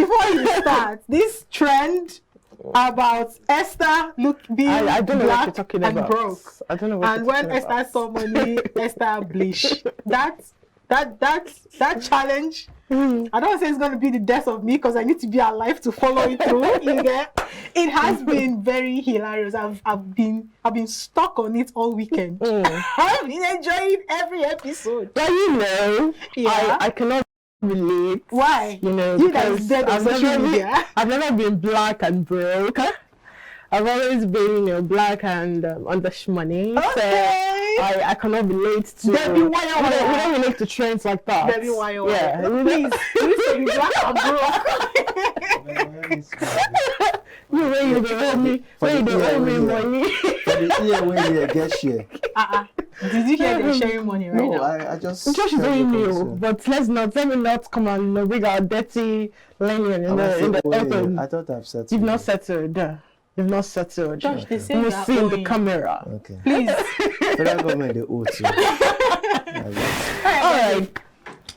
before you start, this trend about Esther being I don't know what black you're talking and about. broke. I don't know what And you're when talking Esther about. saw money, Esther bleach. That challenge. I don't say it's going to be the death of me because I need to be alive to follow it through. You get? It has been very hilarious. I've been stuck on it all weekend. I've been enjoying every episode. But you know, Yeah. I cannot relate. Why? You know, You that because is dead on social media. I've never been black and broke. I've always been, black and under money. Okay. So I cannot relate to. Debbie, we don't relate to trends like that. Debbie, why? Yeah. No, please, to be black and broke. You when you don't owe me, when you don't owe me money. For the year when you get share. Did you hear they're sharing money right No, now? I just. Josh is owing me, but let me not come and bring our dirty linen in the open. I thought I've settled. You've not settled. You've not settled. Josh, they say we'll you are see in the owing. camera. Okay. Please. Federal government, they owe too. All right.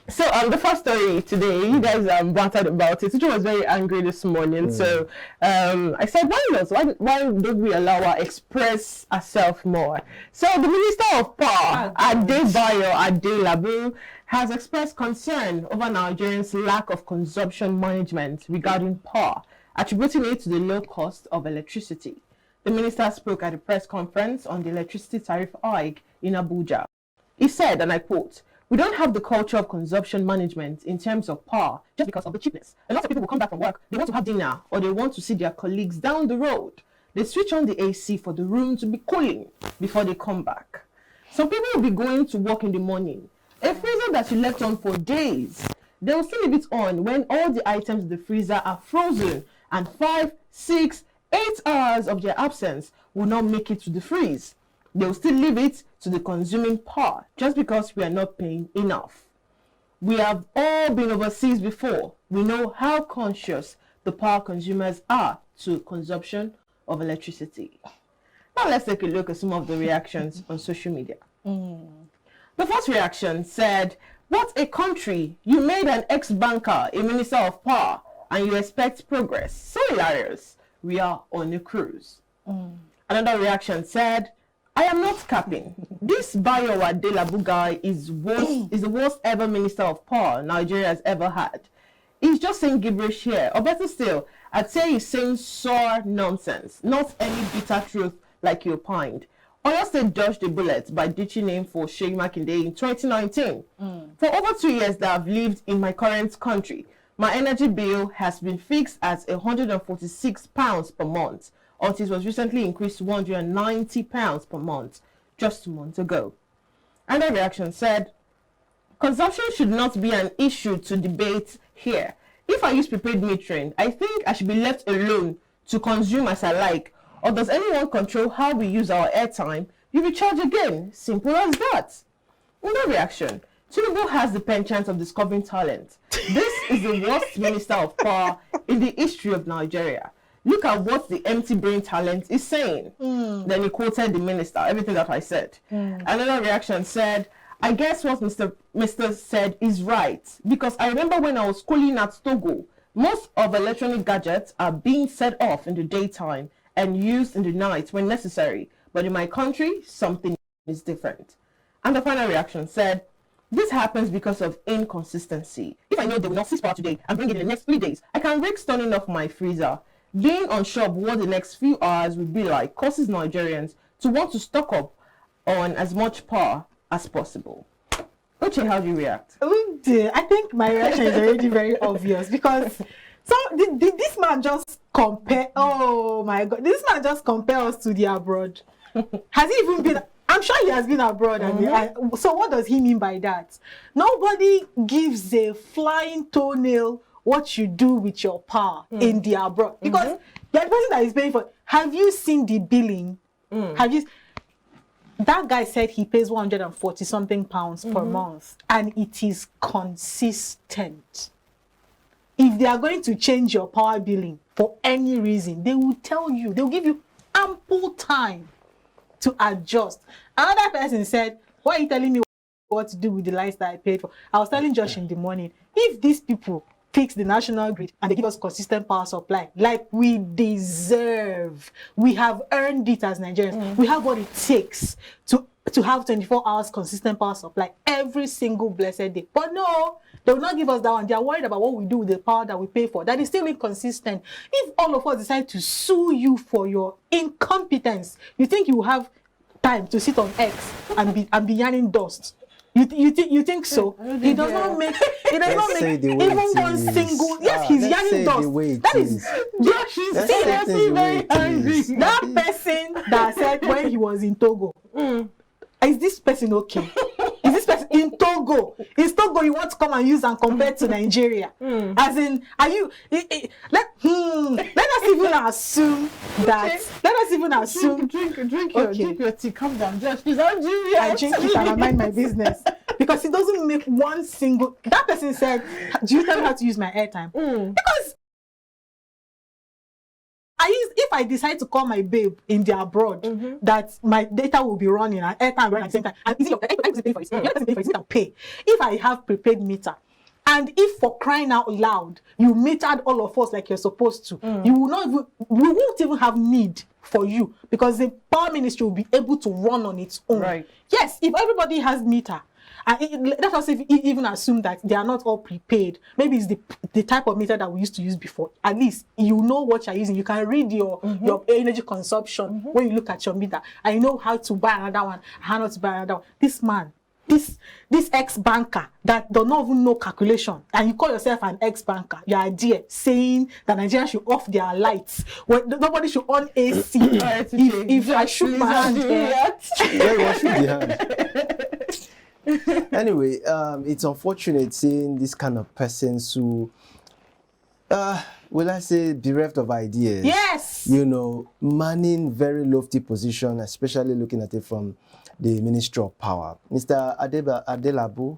So the first story today, you guys bantered about it. Uju was very angry this morning. So I said, why don't we allow her express herself more? So the Minister of Power, Adebayo Adelabu, has expressed concern over Nigerians' lack of consumption management regarding power, attributing it to the low cost of electricity. The minister spoke at a press conference on the electricity tariff hike in Abuja. He said, and I quote, "We don't have the culture of consumption management in terms of power just because of the cheapness. A lot of people will come back from work, they want to have dinner, or they want to see their colleagues down the road. They switch on the AC for the room to be cooling before they come back. Some people will be going to work in the morning. A freezer that you left on for days, they will still leave it on when all the items in the freezer are frozen, and 5, 6, 8 hours of their absence will not make it to the freeze. They will still leave it to the consuming power just because we are not paying enough. We have all been overseas before. We know how conscious the power consumers are to consumption of electricity." Now let's take a look at some of the reactions on social media. The first reaction said, "What a country! You made an ex-banker a minister of power and you expect progress. So hilarious. We are on a cruise." Another reaction said, "I am not capping. This Bayo Adelabu guy is the worst ever minister of power Nigeria has ever had. He's just saying gibberish here. Or better still, I'd say he's saying sour nonsense, not any bitter truth like you opined. Oyo State dodged the bullet by ditching him for Seyi Makinde in 2019. For over 2 years that I've lived in my current country, my energy bill has been fixed at £146 per month until it was recently increased to £190 per month just 2 months ago." Another reaction said, "Consumption should not be an issue to debate here. If I use prepaid metering, I think I should be left alone to consume as I like. Or does anyone control how we use our airtime? You recharge again. Simple as that." Another reaction, "Tinubu has the penchant of discovering talent. This is the worst minister of power in the history of Nigeria. Look at what the empty brain talent is saying." Then he quoted the minister, everything that I said. Another reaction said, "I guess what Mr. said is right, because I remember when I was schooling at Togo, most of electronic gadgets are being set off in the daytime and used in the night when necessary. But in my country, something is different." And the final reaction said, "This happens because of inconsistency. If I know they will not cease power today and bring it in the next 3 days, I can risk turning off my freezer. Being unsure of what the next few hours will be like causes Nigerians to want to stock up on as much power as possible." Uche, how do you react? Oh dear. I think my reaction is already very obvious because did this man just compare? Oh my God, this man just compare us to the abroad. Has he even been? I'm sure he has been abroad. So what does he mean by that? Nobody gives a flying toenail what you do with your power in the abroad, because the person that is paying for. Have you seen the billing? Have you? That guy said he pays 140 something pounds per month, and it is consistent. If they are going to change your power billing for any reason, they will tell you. They'll give you ample time to adjust. Another person said, "Why are you telling me what to do with the lights that I paid for?" I was telling Josh in the morning, if these people fix the national grid and they give us consistent power supply like we deserve. We have earned it as Nigerians. We have what it takes to have 24 hours consistent power supply every single blessed day. But no, they will not give us that one. They are worried about what we do with the power that we pay for. That is still inconsistent. If all of us decide to sue you for your incompetence, you think you have time to sit on X and be yarning dust? You think so? It does not make even one single. Yes, he's yarning dust. That is seriously very angry. That person that said when he was in Togo, is this person okay? Is this person in Togo? Is Togo you want to come and use and compare to Nigeria? As in, are you? Let us even assume that. Let us even assume. Drink your tea. Calm down, Josh. He's Nigerian. I drink it and I mind my business because it doesn't make one single. That person said, "Do you tell me how to use my airtime?" Because if I decide to call my babe in the abroad, that my data will be running and airtime running at the same time, and is it your pay for it? Your person pay for it, you can pay. If I have prepaid meter, and if for crying out loud you metered all of us like you're supposed to, we won't even have need for you because the power ministry will be able to run on its own. Right. Yes, if everybody has meter. Let us even assume that they are not all prepaid. Maybe it's the type of meter that we used to use before. At least you know what you're using. You can read your energy consumption when you look at your meter. And you know how to buy another one, how not to buy another one. This man, this ex-banker that does not even know calculation, and you call yourself an ex-banker, you are there saying that Nigerians should off their lights. Well, nobody should on AC. if I shoot my hand there. Anyway, it's unfortunate seeing this kind of persons who, will I say, bereft of ideas. Yes. You know, manning very lofty position, especially looking at it from the Ministry of Power. Mr. Adelabu,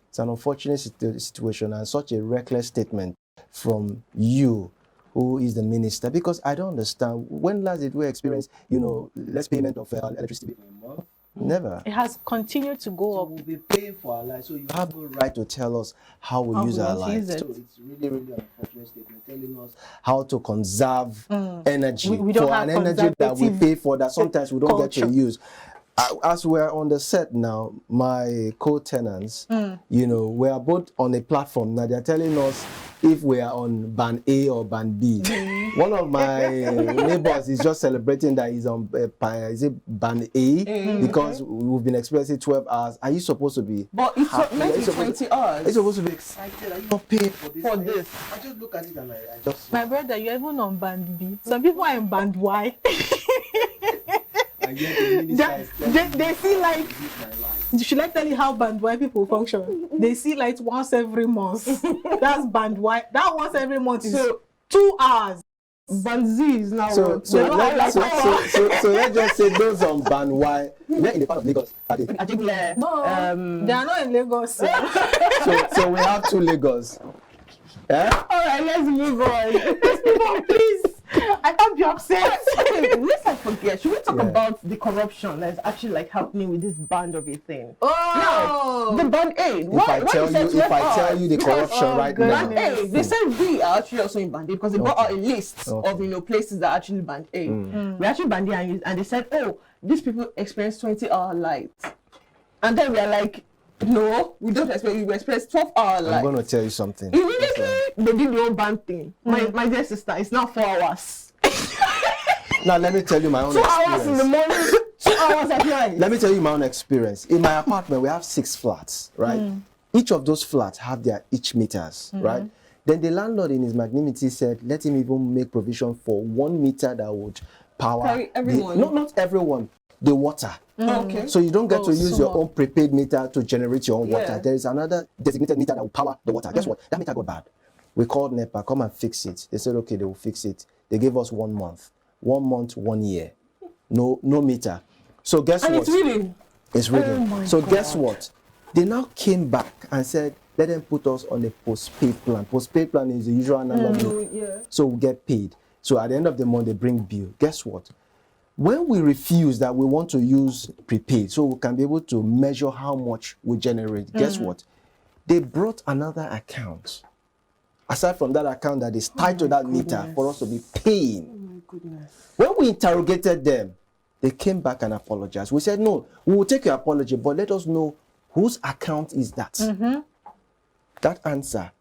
it's an unfortunate situation and such a reckless statement from you, who is the minister, because I don't understand. When last did we experience, less payment of electricity in a month? Never. It has continued to go up. We'll be paying for our lives, so you have no right to tell us how we use our lives. So it's really, really unfortunate statement telling us how to conserve energy we don't for have an energy that we pay for that sometimes we don't get to use. As we're on the set now, my co-tenants, we are both on a platform now. They're telling us if we are on band A or band B. One of my neighbors is just celebrating that he's on band A because we've been experiencing 12 hours. Are you supposed to be? But it's meant to be 20 hours. Are you supposed to be excited? Are you not paying for this? I just look at it and I just. My brother, you're even on band B. Some people are in band Y. They see light. Should I tell you how band Y people function? They see light once every month. That's band Y. That once every month is 2 hours. Band Z is now. So let's just say those on band Y. Where in the part of Lagos are they? No, they are not in Lagos. So we have 2 Lagos. Yeah? All right, let's move on. Let's move on, please. I can't be upset. Let's not forget. Should we talk about the corruption that's actually happening with this band of a thing? Oh, now, the band A. If I tell you the corruption right now. Band A. They said we are actually also in band A because they brought out a list of places that are actually band A. We actually band A and they said, oh, these people experience 20-hour light, and then we are like, no, we don't expect. We expect 12-hour light. I'm going to tell you something. Immediately, they did the own band thing. My dear sister, it's now 4 hours. Now, let me tell you my own 2 experience. 2 hours in the morning, 2 hours at night. Let me tell you my own experience. In my apartment, we have 6 flats, right? Each of those flats have their each meters, right? Then the landlord in his magnanimity said, let him even make provision for 1 meter that would power. Carry everyone. Not everyone. The water. Okay. So you don't get to use your own prepaid meter to generate your own water. There is another designated meter that will power the water. Guess what? That meter got bad. We called NEPA, come and fix it. They said, okay, they will fix it. They gave us 1 month. 1 month, 1 year. No meter. So guess what? It's reading. It's reading. So guess what? They now came back and said, let them put us on a postpaid plan. Postpaid plan is the usual analog. So we get paid. So at the end of the month, they bring bill. Guess what? When we refuse that we want to use prepaid, so we can be able to measure how much we generate, guess what? They brought another account aside from that account that is tied to that meter for us to be paying. Oh my goodness. When we interrogated them, they came back and apologized. We said, no, we will take your apology, but let us know whose account is that. That answer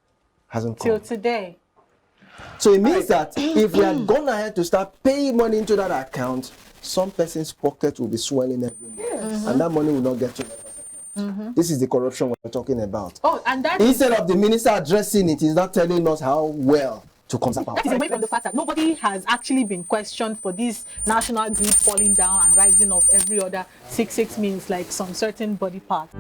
hasn't come. Till today. So it means that if we had gone ahead to start paying money into that account, some person's pocket will be swelling every month, and that money will not get to us. This is the corruption we're talking about. Oh, and that instead of the minister addressing it, he's not telling us how well to conserve our that is away from the fact that nobody has actually been questioned for this national grid falling down and rising up every other 6 minutes like some certain body part.